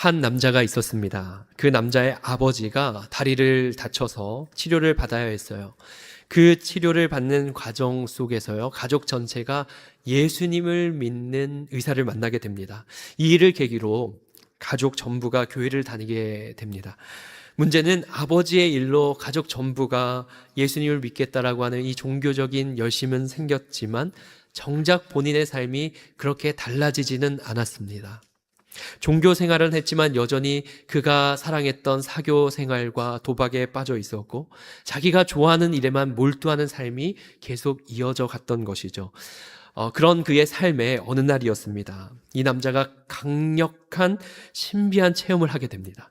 한 남자가 있었습니다. 그 남자의 아버지가 다리를 다쳐서 치료를 받아야 했어요. 그 치료를 받는 과정 속에서요, 가족 전체가 예수님을 믿는 의사를 만나게 됩니다. 이 일을 계기로 가족 전부가 교회를 다니게 됩니다. 문제는 아버지의 일로 가족 전부가 예수님을 믿겠다라고 하는 이 종교적인 열심은 생겼지만 정작 본인의 삶이 그렇게 달라지지는 않았습니다. 종교 생활은 했지만 여전히 그가 사랑했던 사교 생활과 도박에 빠져 있었고 자기가 좋아하는 일에만 몰두하는 삶이 계속 이어져 갔던 것이죠. 그런 그의 삶의 어느 날이었습니다. 이 남자가 강력한 신비한 체험을 하게 됩니다.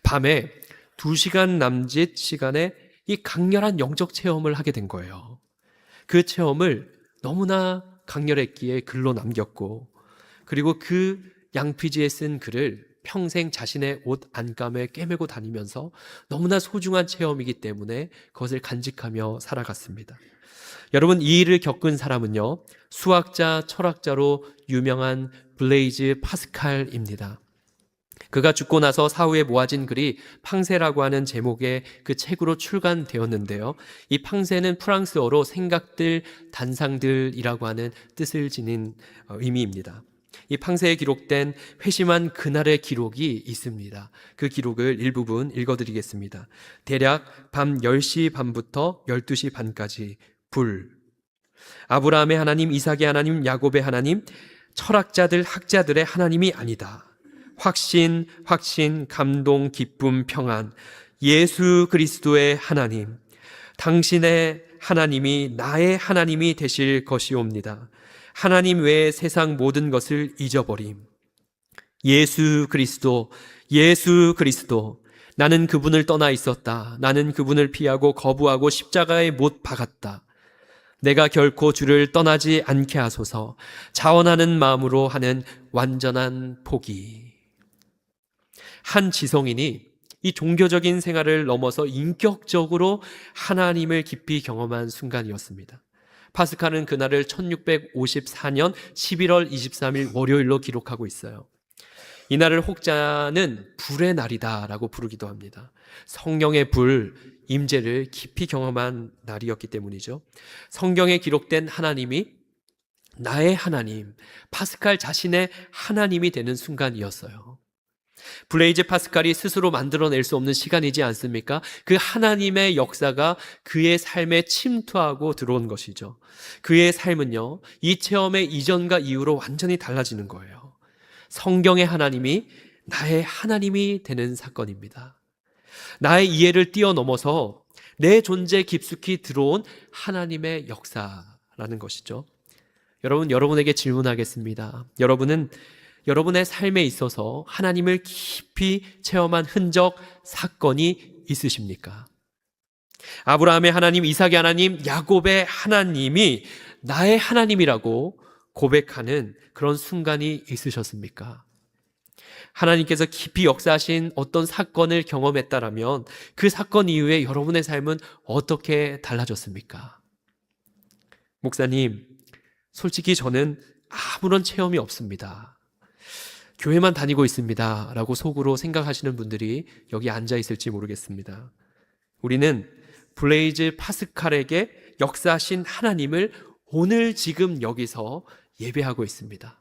밤에 2시간 남짓 시간에 이 강렬한 영적 체험을 하게 된 거예요. 그 체험을 너무나 강렬했기에 글로 남겼고, 그리고 그 양피지에 쓴 글을 평생 자신의 옷 안감에 꿰매고 다니면서 너무나 소중한 체험이기 때문에 그것을 간직하며 살아갔습니다. 여러분, 이 일을 겪은 사람은요, 수학자, 철학자로 유명한 블레이즈 파스칼입니다. 그가 죽고 나서 사후에 모아진 글이 팡세라고 하는 제목의 그 책으로 출간되었는데요. 이 팡세는 프랑스어로 생각들, 단상들이라고 하는 뜻을 지닌 의미입니다. 이 팡세에 기록된 회심한 그날의 기록이 있습니다. 그 기록을 일부분 읽어드리겠습니다. 대략 밤 10시 반부터 12시 반까지 불. 아브라함의 하나님, 이삭의 하나님, 야곱의 하나님, 철학자들, 학자들의 하나님이 아니다. 확신, 감동, 기쁨, 평안. 예수 그리스도의 하나님. 당신의 하나님이 나의 하나님이 되실 것이옵니다. 하나님 외에 세상 모든 것을 잊어버림. 예수 그리스도. 나는 그분을 떠나 있었다. 나는 그분을 피하고 거부하고 십자가에 못 박았다. 내가 결코 주를 떠나지 않게 하소서. 자원하는 마음으로 하는 완전한 포기. 한 지성인이 이 종교적인 생활을 넘어서 인격적으로 하나님을 깊이 경험한 순간이었습니다. 파스칼은 그날을 1654년 11월 23일 월요일로 기록하고 있어요. 이날을 혹자는 불의 날이다라고 부르기도 합니다. 성령의 불, 임재를 깊이 경험한 날이었기 때문이죠. 성경에 기록된 하나님이 나의 하나님, 파스칼 자신의 하나님이 되는 순간이었어요. 블레이즈 파스칼이 스스로 만들어낼 수 없는 시간이지 않습니까? 그 하나님의 역사가 그의 삶에 침투하고 들어온 것이죠. 그의 삶은요, 이 체험의 이전과 이후로 완전히 달라지는 거예요. 성경의 하나님이 나의 하나님이 되는 사건입니다. 나의 이해를 뛰어넘어서 내 존재 깊숙이 들어온 하나님의 역사라는 것이죠. 여러분, 여러분에게 질문하겠습니다. 여러분은 여러분의 삶에 있어서 하나님을 깊이 체험한 흔적, 사건이 있으십니까? 아브라함의 하나님, 이삭의 하나님, 야곱의 하나님이 나의 하나님이라고 고백하는 그런 순간이 있으셨습니까? 하나님께서 깊이 역사하신 어떤 사건을 경험했다라면 그 사건 이후에 여러분의 삶은 어떻게 달라졌습니까? 목사님, 솔직히 저는 아무런 체험이 없습니다. 교회만 다니고 있습니다 라고 속으로 생각하시는 분들이 여기 앉아 있을지 모르겠습니다. 우리는 블레이즈 파스칼에게 역사하신 하나님을 오늘 지금 여기서 예배하고 있습니다.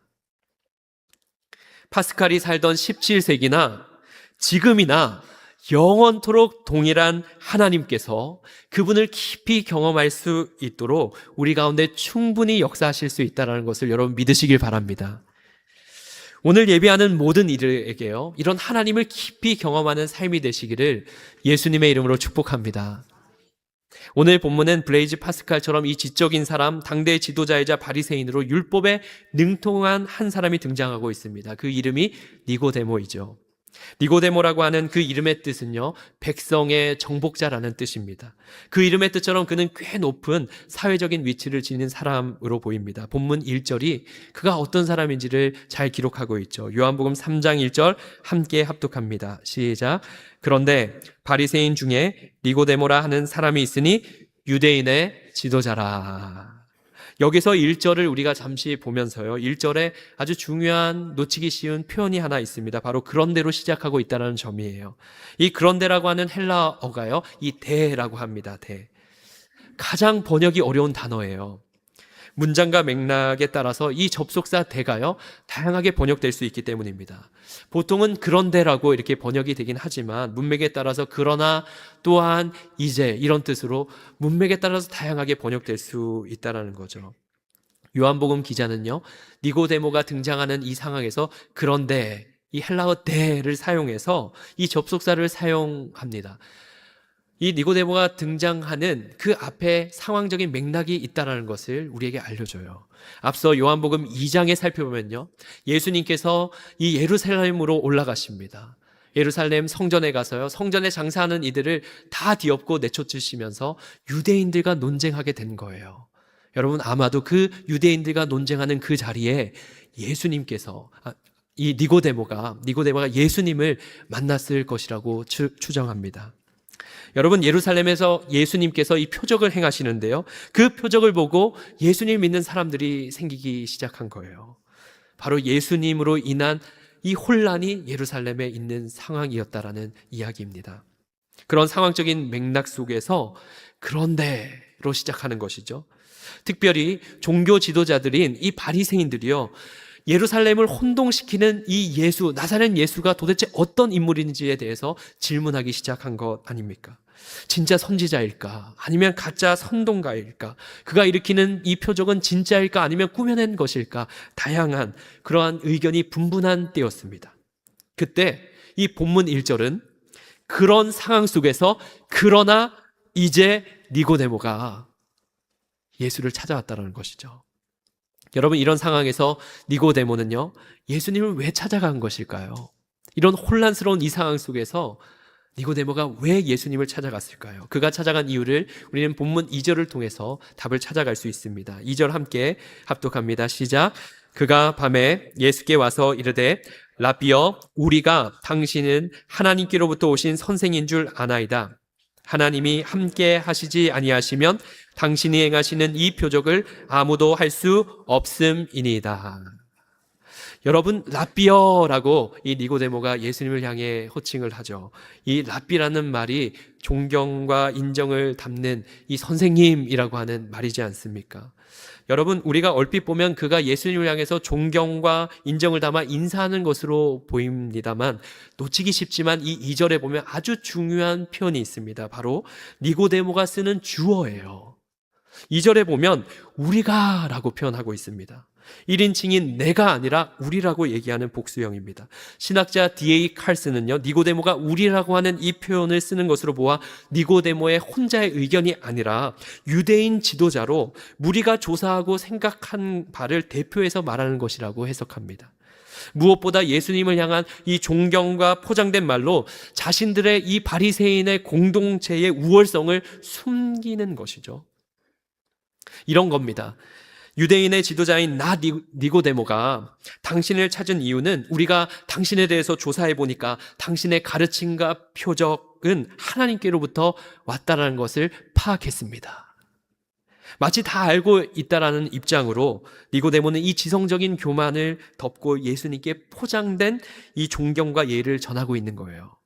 파스칼이 살던 17세기나 지금이나 영원토록 동일한 하나님께서 그분을 깊이 경험할 수 있도록 우리 가운데 충분히 역사하실 수 있다는 것을 여러분 믿으시길 바랍니다. 오늘 예배하는 모든 이들에게요, 이런 하나님을 깊이 경험하는 삶이 되시기를 예수님의 이름으로 축복합니다. 오늘 본문은 블레이즈 파스칼처럼 이 지적인 사람, 당대의 지도자이자 바리새인으로 율법에 능통한 한 사람이 등장하고 있습니다. 그 이름이 니고데모이죠. 니고데모라고 하는 그 이름의 뜻은요, 백성의 정복자라는 뜻입니다. 그 이름의 뜻처럼 그는 꽤 높은 사회적인 위치를 지닌 사람으로 보입니다. 본문 1절이 그가 어떤 사람인지를 잘 기록하고 있죠. 요한복음 3장 1절 함께 합독합니다. 시작. 그런데 바리새인 중에 니고데모라 하는 사람이 있으니 유대인의 지도자라. 여기서 1절을 우리가 잠시 보면서요. 1절에 아주 중요한 놓치기 쉬운 표현이 하나 있습니다. 바로 그런데로 시작하고 있다는 점이에요. 이 그런데라고 하는 헬라어가요. 이 대라고 합니다. 대. 가장 번역이 어려운 단어예요. 문장과 맥락에 따라서 이 접속사 대가요. 다양하게 번역될 수 있기 때문입니다. 보통은 그런데라고 이렇게 번역이 되긴 하지만 문맥에 따라서 그러나 또한 이제 이런 뜻으로 문맥에 따라서 다양하게 번역될 수 있다는 거죠. 요한복음 기자는요. 니고데모가 등장하는 이 상황에서 그런데 이 헬라어 대를 사용해서 이 접속사를 사용합니다. 이 니고데모가 등장하는 그 앞에 상황적인 맥락이 있다는 것을 우리에게 알려줘요. 앞서 요한복음 2장에 살펴보면요. 예수님께서 이 예루살렘으로 올라가십니다. 예루살렘 성전에 가서요. 성전에 장사하는 이들을 다 뒤엎고 내쫓으시면서 유대인들과 논쟁하게 된 거예요. 여러분 아마도 그 유대인들과 논쟁하는 그 자리에 예수님께서 이 니고데모가 예수님을 만났을 것이라고 추정합니다. 여러분 예루살렘에서 예수님께서 이 표적을 행하시는데요. 그 표적을 보고 예수님 믿는 사람들이 생기기 시작한 거예요. 바로 예수님으로 인한 이 혼란이 예루살렘에 있는 상황이었다라는 이야기입니다. 그런 상황적인 맥락 속에서 그런데로 시작하는 것이죠. 특별히 종교 지도자들인 이 바리새인들이요. 예루살렘을 혼동시키는 이 예수, 나사렛 예수가 도대체 어떤 인물인지에 대해서 질문하기 시작한 것 아닙니까? 진짜 선지자일까? 아니면 가짜 선동가일까? 그가 일으키는 이 표적은 진짜일까? 아니면 꾸며낸 것일까? 다양한 그러한 의견이 분분한 때였습니다. 그때 이 본문 1절은 그런 상황 속에서 그러나 이제 니고데모가 예수를 찾아왔다는 것이죠. 여러분 이런 상황에서 니고데모는요. 예수님을 왜 찾아간 것일까요? 이런 혼란스러운 이 상황 속에서 니고데모가 왜 예수님을 찾아갔을까요? 그가 찾아간 이유를 우리는 본문 2절을 통해서 답을 찾아갈 수 있습니다. 2절 함께 합독합니다. 시작. 그가 밤에 예수께 와서 이르되 라비여 우리가 당신은 하나님께로부터 오신 선생인 줄 아나이다. 하나님이 함께 하시지 아니하시면 당신이 행하시는 이 표적을 아무도 할 수 없음이니이다. 여러분 랍비어라고 이 니고데모가 예수님을 향해 호칭을 하죠. 이 랍비라는 말이 존경과 인정을 담는 이 선생님이라고 하는 말이지 않습니까? 여러분 우리가 얼핏 보면 그가 예수님을 향해서 존경과 인정을 담아 인사하는 것으로 보입니다만 놓치기 쉽지만 이 2절에 보면 아주 중요한 표현이 있습니다. 바로 니고데모가 쓰는 주어예요. 2절에 보면 우리가 라고 표현하고 있습니다. 1인칭인 내가 아니라 우리라고 얘기하는 복수형입니다. 신학자 D.A. 칼슨은요, 니고데모가 우리라고 하는 이 표현을 쓰는 것으로 보아 니고데모의 혼자의 의견이 아니라 유대인 지도자로 무리가 조사하고 생각한 바를 대표해서 말하는 것이라고 해석합니다. 무엇보다 예수님을 향한 이 존경과 포장된 말로 자신들의 이 바리새인의 공동체의 우월성을 숨기는 것이죠. 이런 겁니다. 유대인의 지도자인 나 니고데모가 당신을 찾은 이유는 우리가 당신에 대해서 조사해 보니까 당신의 가르침과 표적은 하나님께로부터 왔다라는 것을 파악했습니다. 마치 다 알고 있다라는 입장으로 니고데모는 이 지성적인 교만을 덮고 예수님께 포장된 이 존경과 예를 전하고 있는 거예요.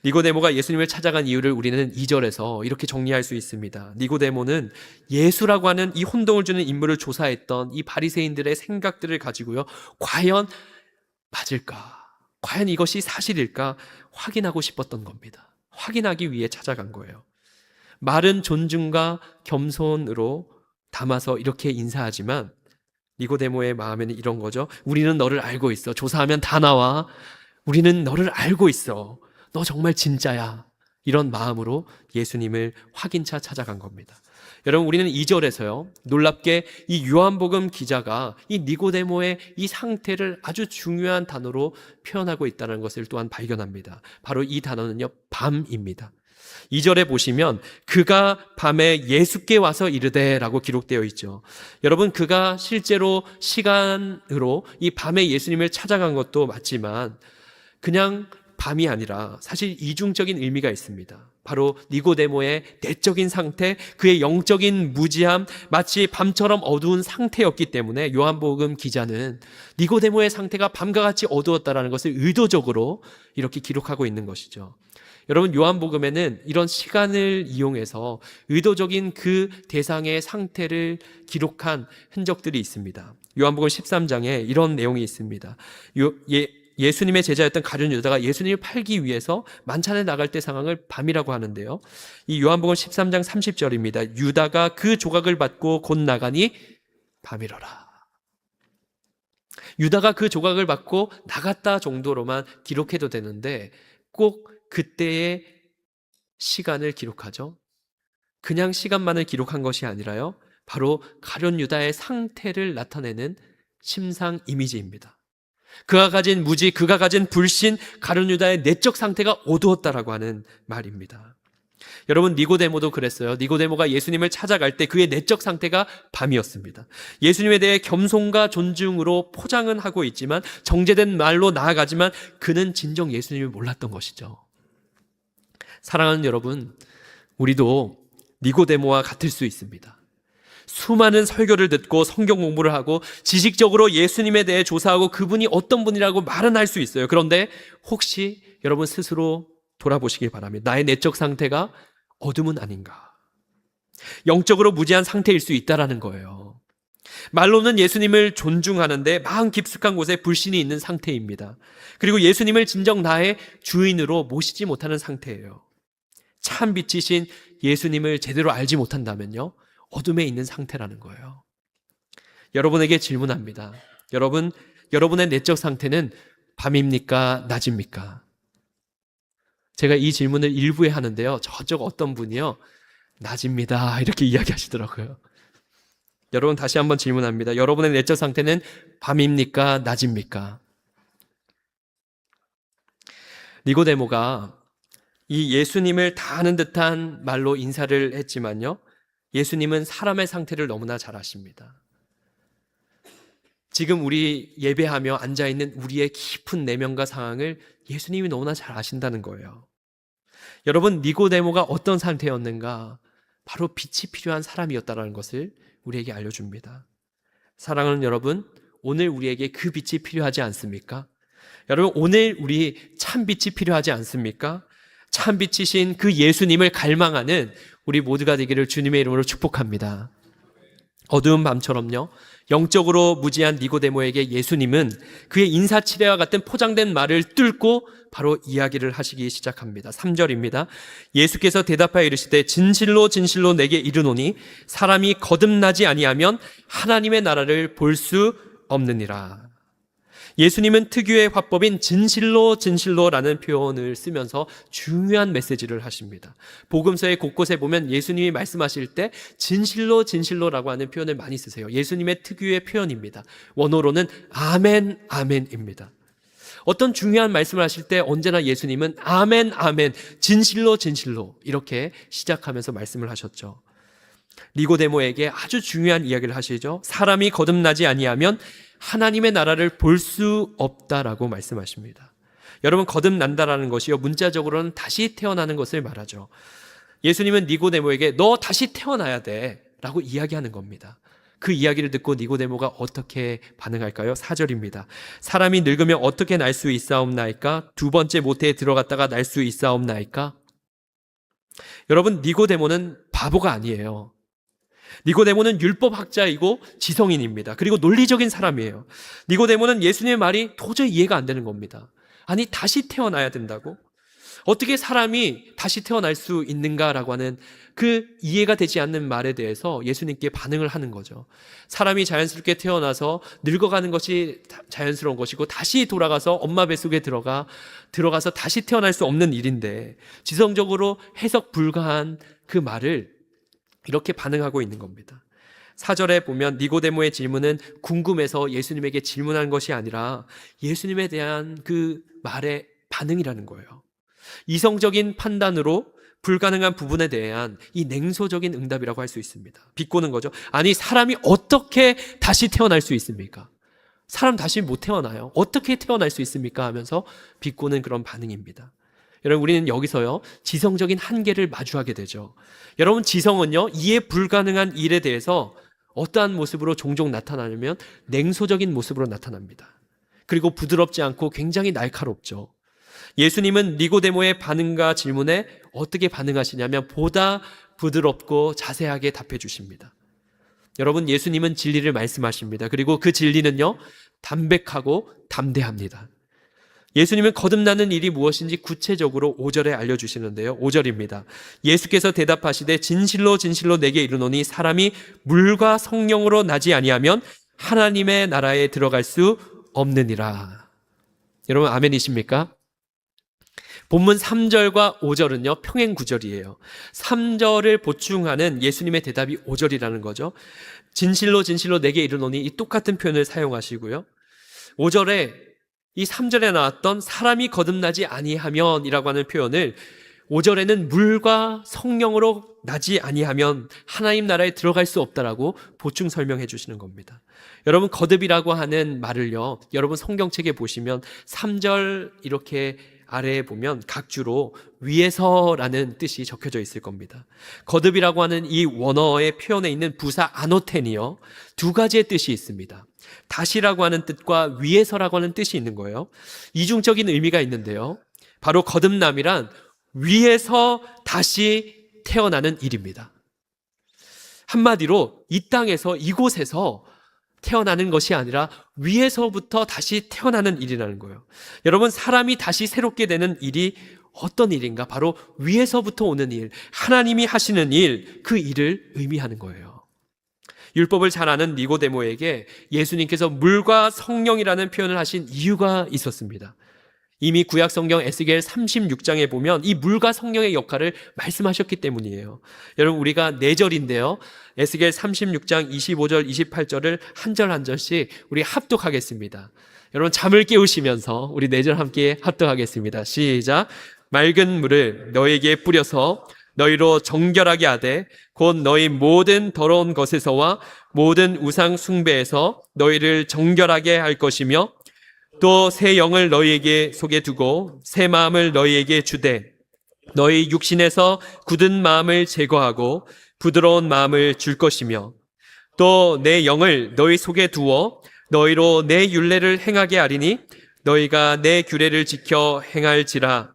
니고데모가 예수님을 찾아간 이유를 우리는 2절에서 이렇게 정리할 수 있습니다. 니고데모는 예수라고 하는 이 혼동을 주는 인물을 조사했던 이 바리새인들의 생각들을 가지고요. 과연 맞을까? 과연 이것이 사실일까? 확인하고 싶었던 겁니다. 확인하기 위해 찾아간 거예요. 말은 존중과 겸손으로 담아서 이렇게 인사하지만 니고데모의 마음에는 이런 거죠. 우리는 너를 알고 있어. 조사하면 다 나와. 우리는 너를 알고 있어. 너 정말 진짜야. 이런 마음으로 예수님을 확인차 찾아간 겁니다. 여러분 우리는 2절에서요. 놀랍게 이 요한복음 기자가 이 니고데모의 이 상태를 아주 중요한 단어로 표현하고 있다는 것을 또한 발견합니다. 바로 이 단어는요. 밤입니다. 2절에 보시면 그가 밤에 예수께 와서 이르되 라고 기록되어 있죠. 여러분 그가 실제로 시간으로 이 밤에 예수님을 찾아간 것도 맞지만 그냥 밤이 아니라 사실 이중적인 의미가 있습니다. 바로 니고데모의 내적인 상태, 그의 영적인 무지함, 마치 밤처럼 어두운 상태였기 때문에 요한복음 기자는 니고데모의 상태가 밤과 같이 어두웠다라는 것을 의도적으로 이렇게 기록하고 있는 것이죠. 여러분, 요한복음에는 이런 시간을 이용해서 의도적인 그 대상의 상태를 기록한 흔적들이 있습니다. 요한복음 13장에 이런 내용이 있습니다. 예수님의 제자였던 가룟 유다가 예수님을 팔기 위해서 만찬에 나갈 때 상황을 밤이라고 하는데요. 이 요한복음 13장 30절입니다. 유다가 그 조각을 받고 곧 나가니 밤이러라. 유다가 그 조각을 받고 나갔다 정도로만 기록해도 되는데 꼭 그때의 시간을 기록하죠. 그냥 시간만을 기록한 것이 아니라요, 바로 가룟 유다의 상태를 나타내는 심상 이미지입니다. 그가 가진 무지, 그가 가진 불신, 가룟 유다의 내적 상태가 어두웠다라고 하는 말입니다. 여러분, 니고데모도 그랬어요. 니고데모가 예수님을 찾아갈 때 그의 내적 상태가 밤이었습니다. 예수님에 대해 겸손과 존중으로 포장은 하고 있지만, 정제된 말로 나아가지만 그는 진정 예수님을 몰랐던 것이죠. 사랑하는 여러분, 우리도 니고데모와 같을 수 있습니다. 수많은 설교를 듣고 성경 공부를 하고 지식적으로 예수님에 대해 조사하고 그분이 어떤 분이라고 말은 할 수 있어요. 그런데 혹시 여러분 스스로 돌아보시길 바랍니다. 나의 내적 상태가 어둠은 아닌가? 영적으로 무지한 상태일 수 있다라는 거예요. 말로는 예수님을 존중하는데 마음 깊숙한 곳에 불신이 있는 상태입니다. 그리고 예수님을 진정 나의 주인으로 모시지 못하는 상태예요. 참 빛이신 예수님을 제대로 알지 못한다면요, 어둠에 있는 상태라는 거예요. 여러분에게 질문합니다. 여러분의 내적 상태는 밤입니까? 낮입니까? 제가 이 질문을 일부에 하는데요, 저쪽 어떤 분이요, 낮입니다 이렇게 이야기하시더라고요. 여러분, 다시 한번 질문합니다. 여러분의 내적 상태는 밤입니까? 낮입니까? 니고데모가 이 예수님을 다 아는 듯한 말로 인사를 했지만요, 예수님은 사람의 상태를 너무나 잘 아십니다. 지금 우리 예배하며 앉아있는 우리의 깊은 내면과 상황을 예수님이 너무나 잘 아신다는 거예요. 여러분, 니고데모가 어떤 상태였는가? 바로 빛이 필요한 사람이었다는 것을 우리에게 알려줍니다. 사랑하는 여러분, 오늘 우리에게 그 빛이 필요하지 않습니까? 여러분, 오늘 우리 참 빛이 필요하지 않습니까? 참 빛이신 그 예수님을 갈망하는 우리 모두가 되기를 주님의 이름으로 축복합니다. 어두운 밤처럼요, 영적으로 무지한 니고데모에게 예수님은 그의 인사치레와 같은 포장된 말을 뚫고 바로 이야기를 하시기 시작합니다. 3절입니다. 예수께서 대답하여 이르시되 진실로 진실로 내게 이르노니 사람이 거듭나지 아니하면 하나님의 나라를 볼 수 없느니라. 예수님은 특유의 화법인 진실로 진실로라는 표현을 쓰면서 중요한 메시지를 하십니다. 복음서의 곳곳에 보면 예수님이 말씀하실 때 진실로 진실로라고 하는 표현을 많이 쓰세요. 예수님의 특유의 표현입니다. 원어로는 아멘 아멘입니다. 어떤 중요한 말씀을 하실 때 언제나 예수님은 아멘 아멘, 진실로 진실로 이렇게 시작하면서 말씀을 하셨죠. 니고데모에게 아주 중요한 이야기를 하시죠. 사람이 거듭나지 아니하면 하나님의 나라를 볼 수 없다라고 말씀하십니다. 여러분, 거듭난다라는 것이요, 문자적으로는 다시 태어나는 것을 말하죠. 예수님은 니고데모에게 너 다시 태어나야 돼 라고 이야기하는 겁니다. 그 이야기를 듣고 니고데모가 어떻게 반응할까요? 4절입니다. 사람이 늙으면 어떻게 날 수 있사옵나이까? 두 번째 모태에 들어갔다가 날 수 있사옵나이까? 여러분, 니고데모는 바보가 아니에요. 니고데모는 율법학자이고 지성인입니다. 그리고 논리적인 사람이에요. 니고데모는 예수님의 말이 도저히 이해가 안 되는 겁니다. 아니, 다시 태어나야 된다고? 어떻게 사람이 다시 태어날 수 있는가라고 하는 그 이해가 되지 않는 말에 대해서 예수님께 반응을 하는 거죠. 사람이 자연스럽게 태어나서 늙어가는 것이 자연스러운 것이고 다시 돌아가서 엄마 뱃속에 들어가서 다시 태어날 수 없는 일인데 지성적으로 해석 불가한 그 말을 이렇게 반응하고 있는 겁니다. 4절에 보면 니고데모의 질문은 궁금해서 예수님에게 질문한 것이 아니라 예수님에 대한 그 말의 반응이라는 거예요. 이성적인 판단으로 불가능한 부분에 대한 이 냉소적인 응답이라고 할 수 있습니다. 비꼬는 거죠. 아니, 사람이 어떻게 다시 태어날 수 있습니까? 사람 다시 못 태어나요. 어떻게 태어날 수 있습니까? 하면서 비꼬는 그런 반응입니다. 여러분, 우리는 여기서요, 지성적인 한계를 마주하게 되죠. 여러분, 지성은요, 이해 불가능한 일에 대해서 어떠한 모습으로 종종 나타나냐면 냉소적인 모습으로 나타납니다. 그리고 부드럽지 않고 굉장히 날카롭죠. 예수님은 니고데모의 반응과 질문에 어떻게 반응하시냐면 보다 부드럽고 자세하게 답해 주십니다. 여러분, 예수님은 진리를 말씀하십니다. 그리고 그 진리는요, 담백하고 담대합니다. 예수님은 거듭나는 일이 무엇인지 구체적으로 5절에 알려주시는데요. 5절입니다. 예수께서 대답하시되 진실로 진실로 내게 이르노니 사람이 물과 성령으로 나지 아니하면 하나님의 나라에 들어갈 수 없느니라. 여러분, 아멘이십니까? 본문 3절과 5절은요, 평행 구절이에요. 3절을 보충하는 예수님의 대답이 5절이라는 거죠. 진실로 진실로 내게 이르노니 이 똑같은 표현을 사용하시고요. 5절에 이 3절에 나왔던 사람이 거듭나지 아니하면 이라고 하는 표현을 5절에는 물과 성령으로 나지 아니하면 하나님 나라에 들어갈 수 없다라고 보충 설명해 주시는 겁니다. 여러분, 거듭이라고 하는 말을요, 여러분 성경책에 보시면 3절 이렇게 아래에 보면 각주로 위에서라는 뜻이 적혀져 있을 겁니다. 거듭이라고 하는 이 원어의 표현에 있는 부사 아노텐이요, 두 가지의 뜻이 있습니다. 다시라고 하는 뜻과 위에서라고 하는 뜻이 있는 거예요. 이중적인 의미가 있는데요, 바로 거듭남이란 위에서 다시 태어나는 일입니다. 한마디로 이 땅에서, 이곳에서 태어나는 것이 아니라 위에서부터 다시 태어나는 일이라는 거예요. 여러분, 사람이 다시 새롭게 되는 일이 어떤 일인가? 바로 위에서부터 오는 일, 하나님이 하시는 일, 그 일을 의미하는 거예요. 율법을 잘 아는 니고데모에게 예수님께서 물과 성령이라는 표현을 하신 이유가 있었습니다. 이미 구약성경 에스겔 36장에 보면 이 물과 성령의 역할을 말씀하셨기 때문이에요. 여러분, 우리가 4절인데요, 에스겔 36장 25절 28절을 한 절 한 절씩 우리 합독하겠습니다. 여러분, 잠을 깨우시면서 우리 4절 함께 합독하겠습니다. 시작. 맑은 물을 너에게 뿌려서 너희로 정결하게 하되 곧 너희 모든 더러운 것에서와 모든 우상 숭배에서 너희를 정결하게 할 것이며 또 새 영을 너희에게 속에 두고 새 마음을 너희에게 주되 너희 육신에서 굳은 마음을 제거하고 부드러운 마음을 줄 것이며 또 내 영을 너희 속에 두어 너희로 내 율례를 행하게 하리니 너희가 내 규례를 지켜 행할지라.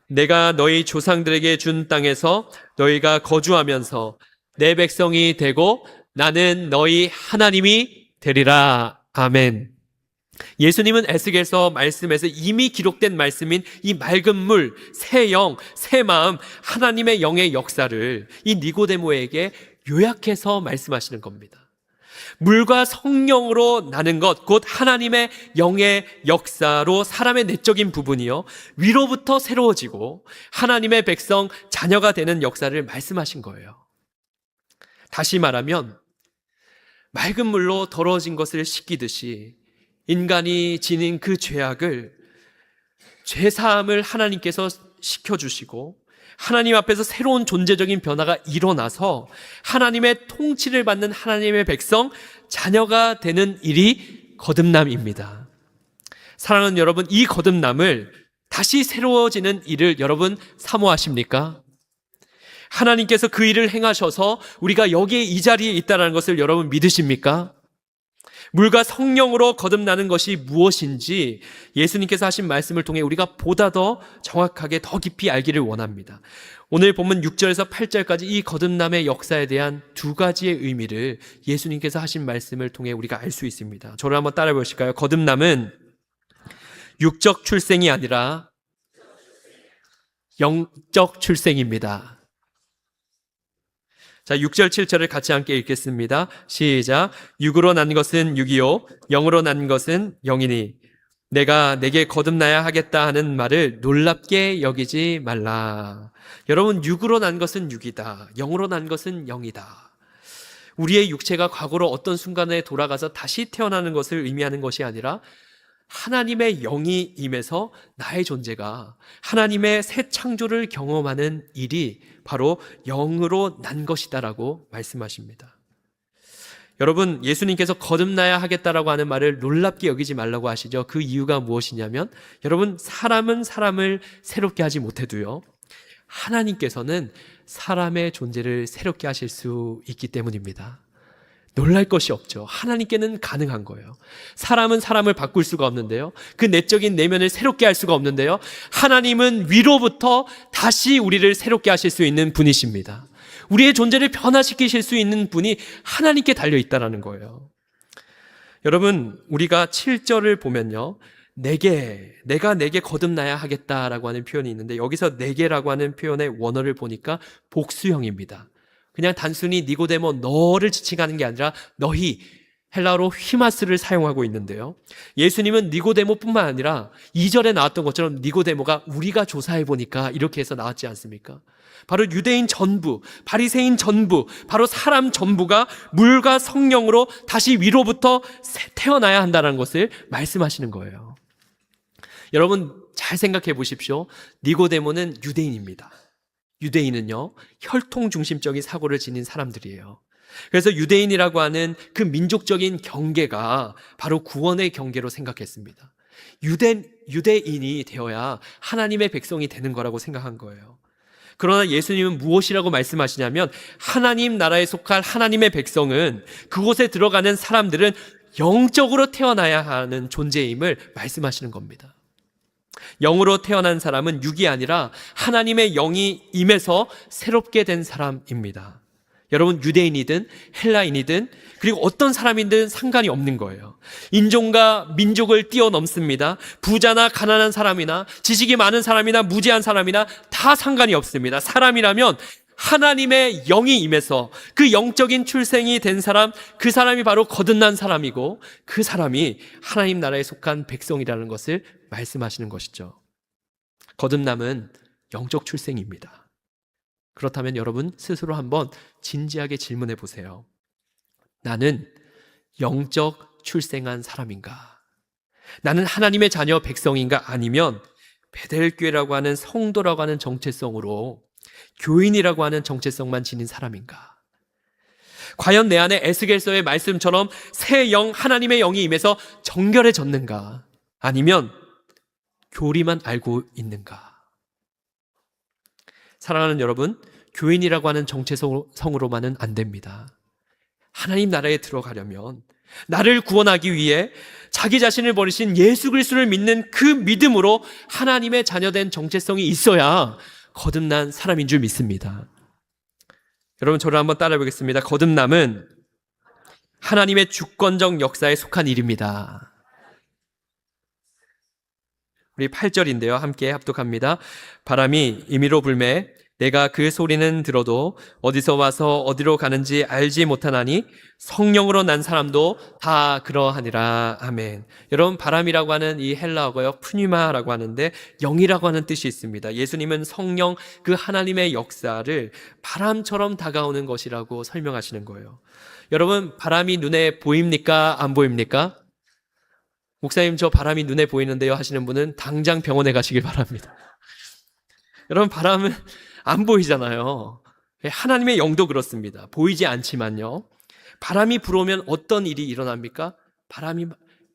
내가 너희 조상들에게 준 땅에서 너희가 거주하면서 내 백성이 되고 나는 너희 하나님이 되리라. 아멘. 예수님은 에스겔서 말씀에서 이미 기록된 말씀인 이 맑은 물, 새 영, 새 마음, 하나님의 영의 역사를 이 니고데모에게 요약해서 말씀하시는 겁니다. 물과 성령으로 나는 것, 곧 하나님의 영의 역사로 사람의 내적인 부분이요, 위로부터 새로워지고 하나님의 백성, 자녀가 되는 역사를 말씀하신 거예요. 다시 말하면 맑은 물로 더러워진 것을 씻기듯이 인간이 지닌 그 죄악을, 죄사함을 하나님께서 시켜주시고 하나님 앞에서 새로운 존재적인 변화가 일어나서 하나님의 통치를 받는 하나님의 백성, 자녀가 되는 일이 거듭남입니다. 사랑하는 여러분, 이 거듭남을, 다시 새로워지는 일을 여러분 사모하십니까? 하나님께서 그 일을 행하셔서 우리가 여기에 이 자리에 있다는 것을 여러분 믿으십니까? 물과 성령으로 거듭나는 것이 무엇인지 예수님께서 하신 말씀을 통해 우리가 보다 더 정확하게, 더 깊이 알기를 원합니다. 오늘 본문 6절에서 8절까지 이 거듭남의 역사에 대한 두 가지의 의미를 예수님께서 하신 말씀을 통해 우리가 알 수 있습니다. 저를 한번 따라해 보실까요? 거듭남은 육적 출생이 아니라 영적 출생입니다. 자, 6절 7절을 같이 함께 읽겠습니다. 시작. 육으로 난 것은 육이요 영으로 난 것은 영이니 내가 내게 거듭나야 하겠다 하는 말을 놀랍게 여기지 말라. 여러분, 육으로 난 것은 육이다, 영으로 난 것은 영이다. 우리의 육체가 과거로 어떤 순간에 돌아가서 다시 태어나는 것을 의미하는 것이 아니라 하나님의 영이 임해서 나의 존재가 하나님의 새 창조를 경험하는 일이 바로 영으로 난 것이다라고 말씀하십니다. 여러분, 예수님께서 거듭나야 하겠다라고 하는 말을 놀랍게 여기지 말라고 하시죠. 그 이유가 무엇이냐면, 여러분, 사람은 사람을 새롭게 하지 못해도요, 하나님께서는 사람의 존재를 새롭게 하실 수 있기 때문입니다. 놀랄 것이 없죠. 하나님께는 가능한 거예요. 사람은 사람을 바꿀 수가 없는데요, 그 내적인 내면을 새롭게 할 수가 없는데요, 하나님은 위로부터 다시 우리를 새롭게 하실 수 있는 분이십니다. 우리의 존재를 변화시키실 수 있는 분이 하나님께 달려있다는 거예요. 여러분, 우리가 7절을 보면요, 내가 내게 거듭나야 하겠다라고 하는 표현이 있는데, 여기서 내게라고 하는 표현의 원어를 보니까 복수형입니다. 그냥 단순히 니고데모 너를 지칭하는 게 아니라 너희, 헬라어로 휘마스를 사용하고 있는데요, 예수님은 니고데모뿐만 아니라 2절에 나왔던 것처럼 니고데모가 우리가 조사해보니까 이렇게 해서 나왔지 않습니까? 바로 유대인 전부, 바리새인 전부, 바로 사람 전부가 물과 성령으로 다시 위로부터 태어나야 한다는 것을 말씀하시는 거예요. 여러분, 잘 생각해 보십시오. 니고데모는 유대인입니다. 유대인은요, 혈통 중심적인 사고를 지닌 사람들이에요. 그래서 유대인이라고 하는 그 민족적인 경계가 바로 구원의 경계로 생각했습니다. 유대인이 되어야 하나님의 백성이 되는 거라고 생각한 거예요. 그러나 예수님은 무엇이라고 말씀하시냐면, 하나님 나라에 속할 하나님의 백성은, 그곳에 들어가는 사람들은 영적으로 태어나야 하는 존재임을 말씀하시는 겁니다. 영으로 태어난 사람은 육이 아니라 하나님의 영이 임해서 새롭게 된 사람입니다. 여러분, 유대인이든 헬라인이든 그리고 어떤 사람이든 상관이 없는 거예요. 인종과 민족을 뛰어넘습니다. 부자나 가난한 사람이나 지식이 많은 사람이나 무지한 사람이나 다 상관이 없습니다. 사람이라면 하나님의 영이 임해서 그 영적인 출생이 된 사람, 그 사람이 바로 거듭난 사람이고, 그 사람이 하나님 나라에 속한 백성이라는 것을 말씀하시는 것이죠. 거듭남은 영적 출생입니다. 그렇다면 여러분 스스로 한번 진지하게 질문해 보세요. 나는 영적 출생한 사람인가? 나는 하나님의 자녀 백성인가? 아니면 베델교회라고 하는 성도라고 하는 정체성으로, 교인이라고 하는 정체성만 지닌 사람인가? 과연 내 안에 에스겔서의 말씀처럼 새 영, 하나님의 영이 임해서 정결해졌는가? 아니면 교리만 알고 있는가? 사랑하는 여러분, 교인이라고 하는 정체성으로만은 안 됩니다. 하나님 나라에 들어가려면, 나를 구원하기 위해 자기 자신을 버리신 예수 그리스도를 믿는 그 믿음으로 하나님의 자녀된 정체성이 있어야 거듭난 사람인 줄 믿습니다. 여러분, 저를 한번 따라해 보겠습니다. 거듭남은 하나님의 주권적 역사에 속한 일입니다. 우리 8절인데요, 함께 합독합니다. 바람이 임의로 불매 내가 그 소리는 들어도 어디서 와서 어디로 가는지 알지 못하나니 성령으로 난 사람도 다 그러하니라. 아멘. 여러분, 바람이라고 하는 이 헬라어가요, 푸니마라고 하는데 영이라고 하는 뜻이 있습니다. 예수님은 성령, 그 하나님의 역사를 바람처럼 다가오는 것이라고 설명하시는 거예요. 여러분, 바람이 눈에 보입니까? 안 보입니까? 목사님, 저 바람이 눈에 보이는데요 하시는 분은 당장 병원에 가시길 바랍니다. 여러분, 바람은 안 보이잖아요. 하나님의 영도 그렇습니다. 보이지 않지만요, 바람이 불어오면 어떤 일이 일어납니까? 바람이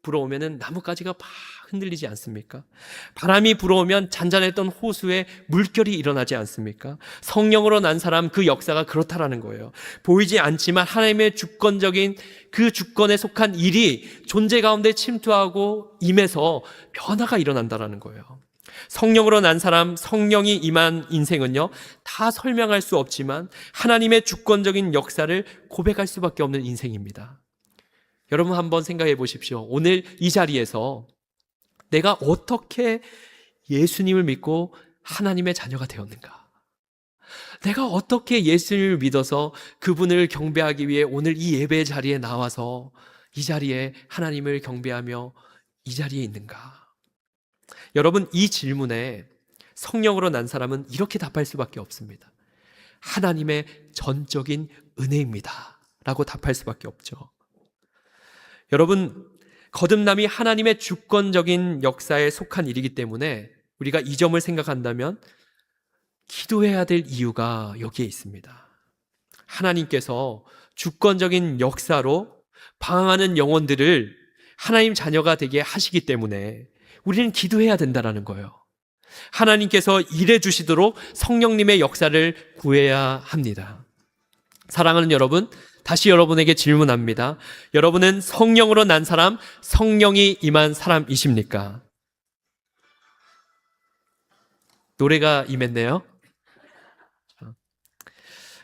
불어오면 나뭇가지가 막 흔들리지 않습니까? 바람이 불어오면 잔잔했던 호수에 물결이 일어나지 않습니까? 성령으로 난 사람, 그 역사가 그렇다라는 거예요. 보이지 않지만 하나님의 주권적인 그 주권에 속한 일이 존재 가운데 침투하고 임해서 변화가 일어난다라는 거예요. 성령으로 난 사람, 성령이 임한 인생은요, 다 설명할 수 없지만 하나님의 주권적인 역사를 고백할 수밖에 없는 인생입니다. 여러분, 한번 생각해 보십시오. 오늘 이 자리에서 내가 어떻게 예수님을 믿고 하나님의 자녀가 되었는가? 내가 어떻게 예수님을 믿어서 그분을 경배하기 위해 오늘 이 예배 자리에 나와서 이 자리에 하나님을 경배하며 이 자리에 있는가? 여러분, 이 질문에 성령으로 난 사람은 이렇게 답할 수밖에 없습니다. 하나님의 전적인 은혜입니다 라고 답할 수밖에 없죠. 여러분, 거듭남이 하나님의 주권적인 역사에 속한 일이기 때문에 우리가 이 점을 생각한다면 기도해야 될 이유가 여기에 있습니다. 하나님께서 주권적인 역사로 방황하는 영혼들을 하나님 자녀가 되게 하시기 때문에 우리는 기도해야 된다는 거예요. 하나님께서 일해 주시도록 성령님의 역사를 구해야 합니다. 사랑하는 여러분, 다시 여러분에게 질문합니다. 여러분은 성령으로 난 사람, 성령이 임한 사람이십니까? 노래가 임했네요.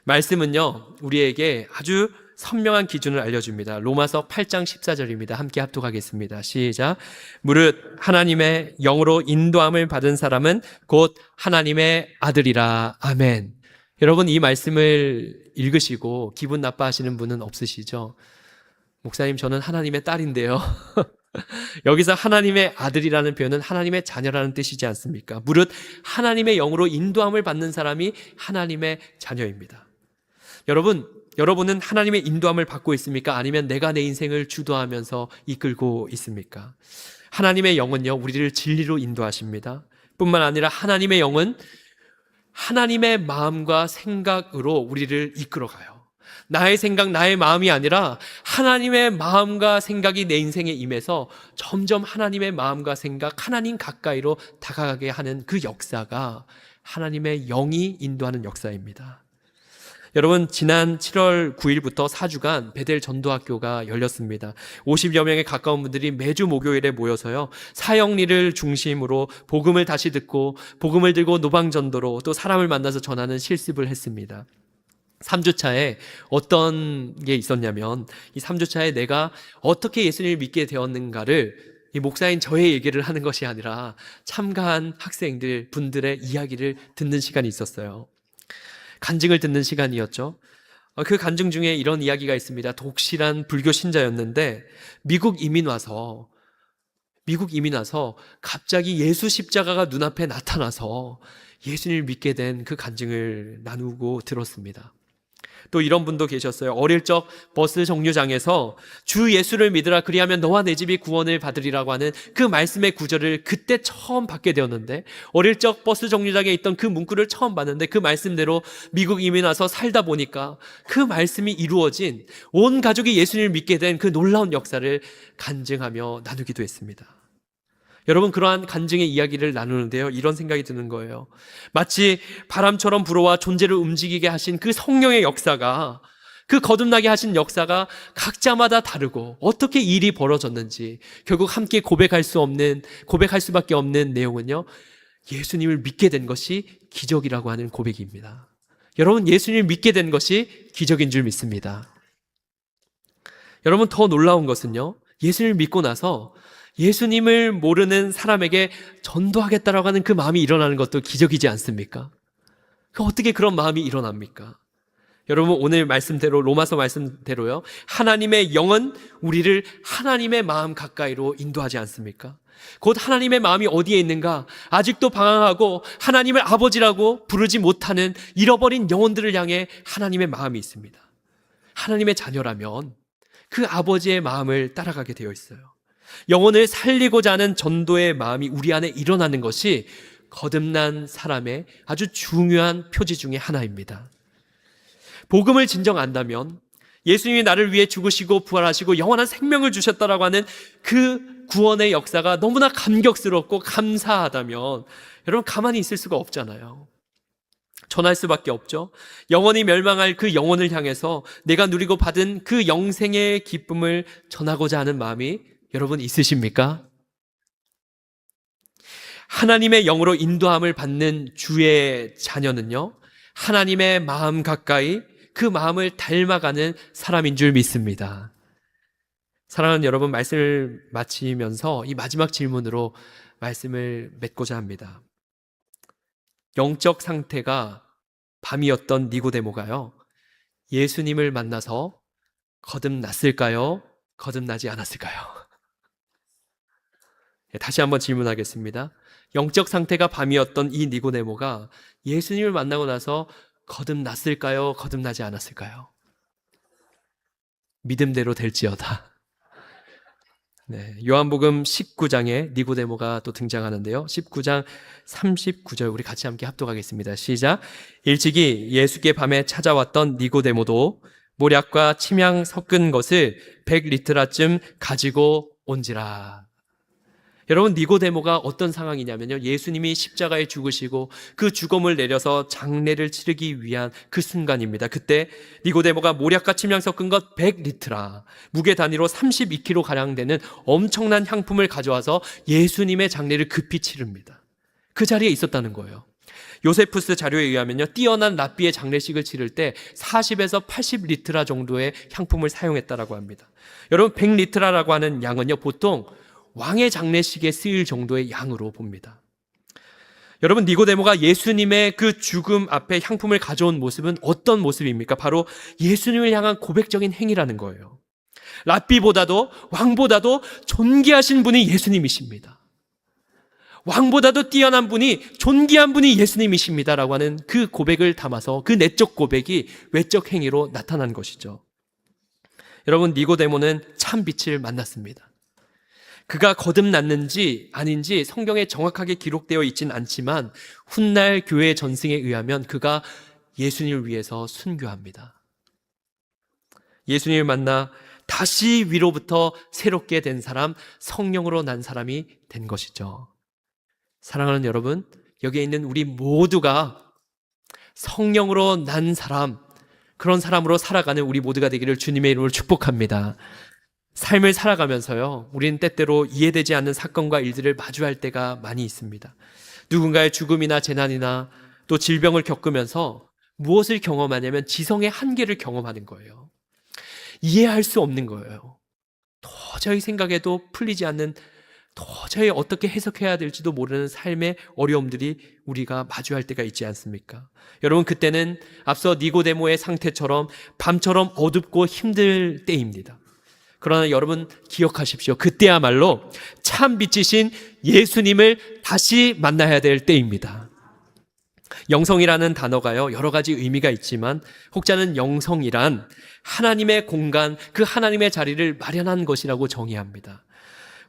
말씀은요, 우리에게 아주 선명한 기준을 알려줍니다. 로마서 8장 14절입니다. 함께 합독하겠습니다. 시작. 무릇 하나님의 영으로 인도함을 받은 사람은 곧 하나님의 아들이라. 아멘. 여러분, 이 말씀을 읽으시고 기분 나빠하시는 분은 없으시죠? 목사님, 저는 하나님의 딸인데요. 여기서 하나님의 아들이라는 표현은 하나님의 자녀라는 뜻이지 않습니까? 무릇 하나님의 영으로 인도함을 받는 사람이 하나님의 자녀입니다. 여러분은 하나님의 인도함을 받고 있습니까? 아니면 내가 내 인생을 주도하면서 이끌고 있습니까? 하나님의 영은요, 우리를 진리로 인도하십니다. 뿐만 아니라 하나님의 영은 하나님의 마음과 생각으로 우리를 이끌어가요. 나의 생각, 나의 마음이 아니라 하나님의 마음과 생각이 내 인생에 임해서 점점 하나님의 마음과 생각, 하나님 가까이로 다가가게 하는 그 역사가 하나님의 영이 인도하는 역사입니다. 여러분, 지난 7월 9일부터 4주간 베델 전도학교가 열렸습니다. 50여 명에 가까운 분들이 매주 목요일에 모여서요, 사형리를 중심으로 복음을 다시 듣고 복음을 들고 노방전도로 또 사람을 만나서 전하는 실습을 했습니다. 3주차에 어떤 게 있었냐면, 이 3주차에 내가 어떻게 예수님을 믿게 되었는가를 이 목사인 저의 얘기를 하는 것이 아니라 참가한 학생들, 분들의 이야기를 듣는 시간이 있었어요. 간증을 듣는 시간이었죠. 그 간증 중에 이런 이야기가 있습니다. 독실한 불교 신자였는데 미국 이민 와서 갑자기 예수 십자가가 눈앞에 나타나서 예수님을 믿게 된 그 간증을 나누고 들었습니다. 또 이런 분도 계셨어요. 어릴 적 버스 정류장에서 주 예수를 믿으라, 그리하면 너와 내 집이 구원을 받으리라고 하는 그 말씀의 구절을 그때 처음 받게 되었는데, 어릴 적 버스 정류장에 있던 그 문구를 처음 봤는데 그 말씀대로 미국 이민 와서 살다 보니까 그 말씀이 이루어진, 온 가족이 예수님을 믿게 된 그 놀라운 역사를 간증하며 나누기도 했습니다. 여러분, 그러한 간증의 이야기를 나누는데요, 이런 생각이 드는 거예요. 마치 바람처럼 불어와 존재를 움직이게 하신 그 성령의 역사가, 그 거듭나게 하신 역사가 각자마다 다르고 어떻게 일이 벌어졌는지, 결국 함께 고백할 수밖에 없는 내용은요, 예수님을 믿게 된 것이 기적이라고 하는 고백입니다. 여러분, 예수님을 믿게 된 것이 기적인 줄 믿습니다. 여러분, 더 놀라운 것은요, 예수님을 믿고 나서 예수님을 모르는 사람에게 전도하겠다라고 하는 그 마음이 일어나는 것도 기적이지 않습니까? 어떻게 그런 마음이 일어납니까? 여러분, 오늘 말씀대로, 로마서 말씀대로요, 하나님의 영은 우리를 하나님의 마음 가까이로 인도하지 않습니까? 곧 하나님의 마음이 어디에 있는가? 아직도 방황하고 하나님을 아버지라고 부르지 못하는 잃어버린 영혼들을 향해 하나님의 마음이 있습니다. 하나님의 자녀라면 그 아버지의 마음을 따라가게 되어 있어요. 영혼을 살리고자 하는 전도의 마음이 우리 안에 일어나는 것이 거듭난 사람의 아주 중요한 표지 중에 하나입니다. 복음을 진정 안다면, 예수님이 나를 위해 죽으시고 부활하시고 영원한 생명을 주셨다라고 하는 그 구원의 역사가 너무나 감격스럽고 감사하다면 여러분, 가만히 있을 수가 없잖아요. 전할 수밖에 없죠. 영원히 멸망할 그 영혼을 향해서 내가 누리고 받은 그 영생의 기쁨을 전하고자 하는 마음이 여러분 있으십니까? 하나님의 영으로 인도함을 받는 주의 자녀는요, 하나님의 마음 가까이 그 마음을 닮아가는 사람인 줄 믿습니다. 사랑하는 여러분, 말씀을 마치면서 이 마지막 질문으로 말씀을 맺고자 합니다. 영적 상태가 밤이었던 니고데모가요, 예수님을 만나서 거듭났을까요? 거듭나지 않았을까요? 다시 한번 질문하겠습니다. 영적 상태가 밤이었던 이 니고데모가 예수님을 만나고 나서 거듭났을까요? 거듭나지 않았을까요? 믿음대로 될지어다. 네, 요한복음 19장에 니고데모가 또 등장하는데요. 19장 39절 우리 같이 함께 합독하겠습니다. 시작. 일찍이 예수께 밤에 찾아왔던 니고데모도 모략과 침향 섞은 것을 100리트라쯤 가지고 온지라. 여러분, 니고데모가 어떤 상황이냐면요, 예수님이 십자가에 죽으시고 그 죽음을 내려서 장례를 치르기 위한 그 순간입니다. 그때 니고데모가 모략과 침향 섞은 것 100리트라, 무게 단위로 32kg가량 되는 엄청난 향품을 가져와서 예수님의 장례를 급히 치릅니다. 그 자리에 있었다는 거예요. 요세푸스 자료에 의하면요, 뛰어난 랍비의 장례식을 치를 때 40에서 80리트라 정도의 향품을 사용했다라고 합니다. 여러분, 100리트라라고 하는 양은요, 보통 왕의 장례식에 쓰일 정도의 양으로 봅니다. 여러분, 니고데모가 예수님의 그 죽음 앞에 향품을 가져온 모습은 어떤 모습입니까? 바로 예수님을 향한 고백적인 행위라는 거예요. 랍비보다도, 왕보다도 존귀하신 분이 예수님이십니다. 왕보다도 뛰어난 분이, 존귀한 분이 예수님이십니다라고 하는 그 고백을 담아서 그 내적 고백이 외적 행위로 나타난 것이죠. 여러분, 니고데모는 참 빛을 만났습니다. 그가 거듭났는지 아닌지 성경에 정확하게 기록되어 있진 않지만 훗날 교회 전승에 의하면 그가 예수님을 위해서 순교합니다. 예수님을 만나 다시 위로부터 새롭게 된 사람, 성령으로 난 사람이 된 것이죠. 사랑하는 여러분, 여기에 있는 우리 모두가 성령으로 난 사람, 그런 사람으로 살아가는 우리 모두가 되기를 주님의 이름으로 축복합니다. 삶을 살아가면서요, 우리는 때때로 이해되지 않는 사건과 일들을 마주할 때가 많이 있습니다. 누군가의 죽음이나 재난이나 또 질병을 겪으면서 무엇을 경험하냐면 지성의 한계를 경험하는 거예요. 이해할 수 없는 거예요. 도저히 생각해도 풀리지 않는, 도저히 어떻게 해석해야 될지도 모르는 삶의 어려움들이 우리가 마주할 때가 있지 않습니까? 여러분, 그때는 앞서 니고데모의 상태처럼 밤처럼 어둡고 힘들 때입니다. 그러나 여러분 기억하십시오. 그때야말로 참 빛이신 예수님을 다시 만나야 될 때입니다. 영성이라는 단어가요, 여러 가지 의미가 있지만 혹자는 영성이란 하나님의 공간, 그 하나님의 자리를 마련한 것이라고 정의합니다.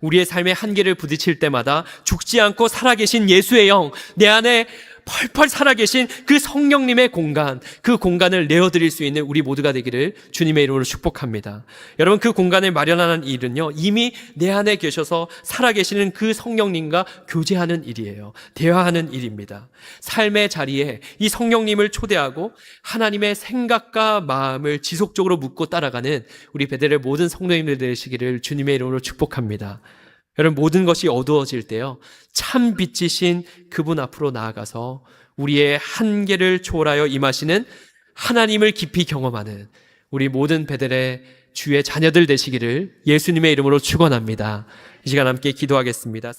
우리의 삶의 한계를 부딪힐 때마다 죽지 않고 살아계신 예수의 영, 내 안에 펄펄 살아계신 그 성령님의 공간, 그 공간을 내어드릴 수 있는 우리 모두가 되기를 주님의 이름으로 축복합니다. 여러분, 그 공간을 마련하는 일은요, 이미 내 안에 계셔서 살아계시는 그 성령님과 교제하는 일이에요. 대화하는 일입니다. 삶의 자리에 이 성령님을 초대하고 하나님의 생각과 마음을 지속적으로 묻고 따라가는 우리 베델의 모든 성도님들 되시기를 주님의 이름으로 축복합니다. 여러분, 모든 것이 어두워질 때요, 참 빛이신 그분 앞으로 나아가서 우리의 한계를 초월하여 임하시는 하나님을 깊이 경험하는 우리 모든 베델의 주의 자녀들 되시기를 예수님의 이름으로 축원합니다. 이 시간 함께 기도하겠습니다.